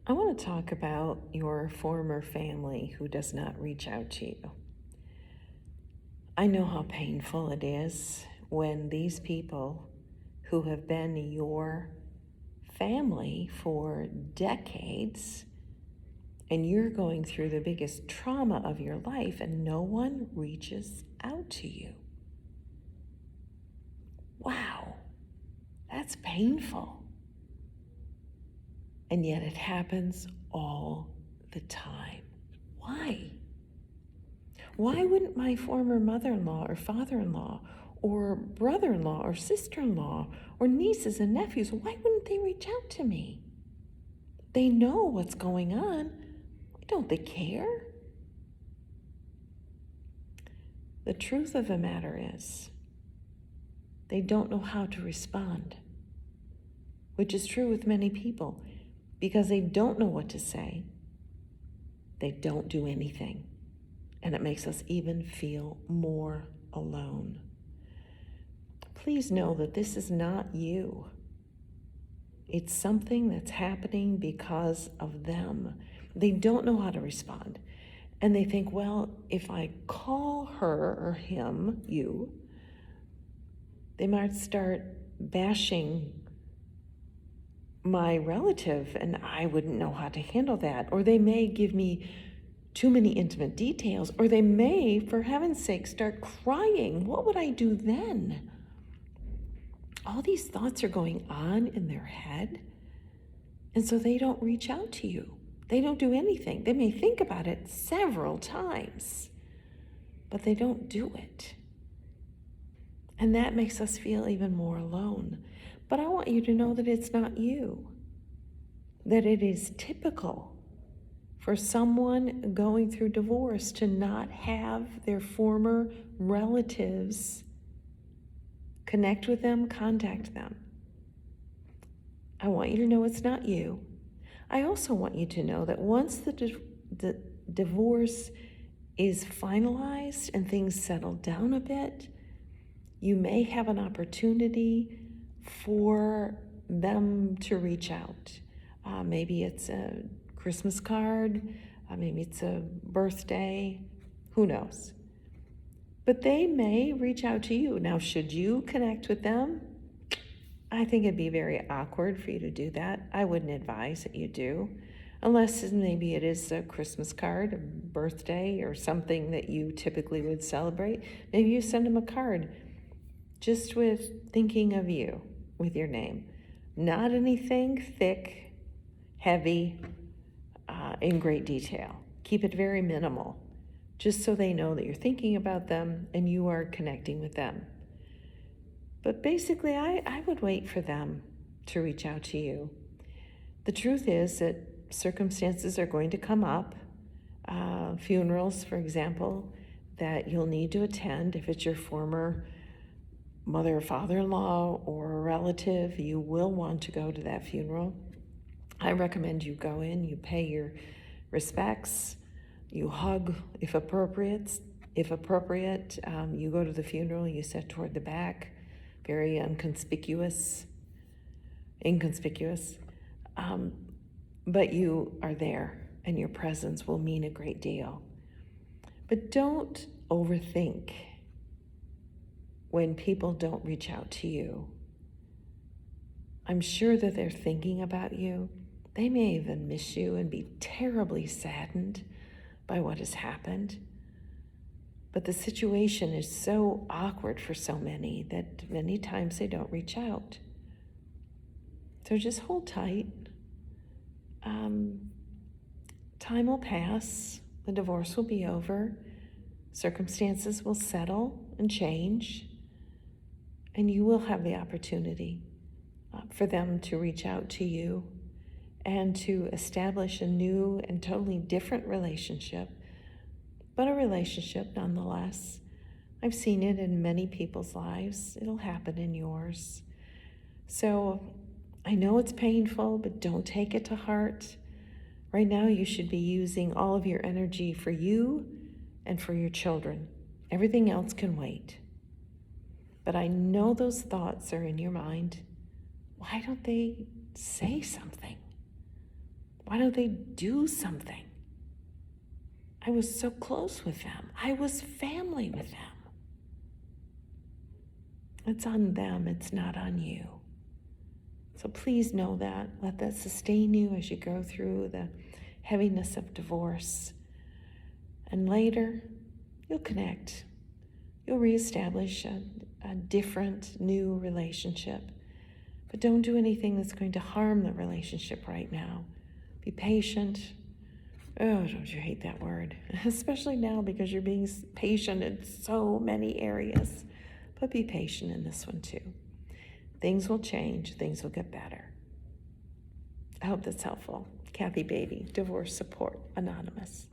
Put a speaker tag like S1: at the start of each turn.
S1: I want to talk about your former family who does not reach out to you. I know how painful it is when these people who have been your family for decades and you're going through the biggest trauma of your life and no one reaches out to you. Wow, that's painful. And yet it happens all the time. Why? Why wouldn't my former mother-in-law or father-in-law or brother-in-law or sister-in-law or nieces and nephews, why wouldn't they reach out to me? They know what's going on. Don't they care? The truth of the matter is, they don't know how to respond, which is true with many people. Because they don't know what to say, they don't do anything. And it makes us even feel more alone. Please know that this is not you. It's something that's happening because of them. They don't know how to respond. And they think, well, if I call her or him, you, they might start bashing my relative and I wouldn't know how to handle that. Or they may give me too many intimate details, or they may, for heaven's sake, start crying. What would I do then? All these thoughts are going on in their head, and so they don't reach out to you. They don't do anything. They may think about it several times, but they don't do it. And that makes us feel even more alone. But I want you to know that it's not you, that it is typical for someone going through divorce to not have their former relatives connect with them, contact them. I want you to know it's not you. I also want you to know that once the divorce is finalized and things settle down a bit, you may have an opportunity for them to reach out. Maybe it's a Christmas card, maybe it's a birthday, who knows? But they may reach out to you. Now, should you connect with them? I think it'd be very awkward for you to do that. I wouldn't advise that you do, unless maybe it is a Christmas card, a birthday, or something that you typically would celebrate. Maybe you send them a card just with thinking of you with your name. Not anything thick, heavy, in great detail. Keep it very minimal, just so they know that you're thinking about them and you are connecting with them. But basically, I would wait for them to reach out to you. The truth is that circumstances are going to come up, funerals, for example, that you'll need to attend. If it's your former mother or father-in-law or a relative, you will want to go to that funeral. I recommend you go in, you pay your respects, you hug if appropriate. If appropriate, you go to the funeral, you sit toward the back, very inconspicuous, but you are there and your presence will mean a great deal. But don't overthink when people don't reach out to you. I'm sure that they're thinking about you. They may even miss you and be terribly saddened by what has happened. But the situation is so awkward for so many that many times they don't reach out. So just hold tight. Time will pass. The divorce will be over. Circumstances will settle and change. And you will have the opportunity for them to reach out to you and to establish a new and totally different relationship, but a relationship nonetheless. I've seen it in many people's lives. It'll happen in yours. So I know it's painful, but don't take it to heart. Right now, you should be using all of your energy for you and for your children. Everything else can wait. But I know those thoughts are in your mind. Why don't they say something? Why don't they do something? I was so close with them. I was family with them. It's on them, it's not on you. So please know that. Let that sustain you as you go through the heaviness of divorce. And later, you'll connect. You'll reestablish a different, new relationship. But don't do anything that's going to harm the relationship right now. Be patient. Oh, don't you hate that word? Especially now because you're being patient in so many areas. But be patient in this one too. Things will change. Things will get better. I hope that's helpful. Kathy Beatty, Divorce Support Anonymous.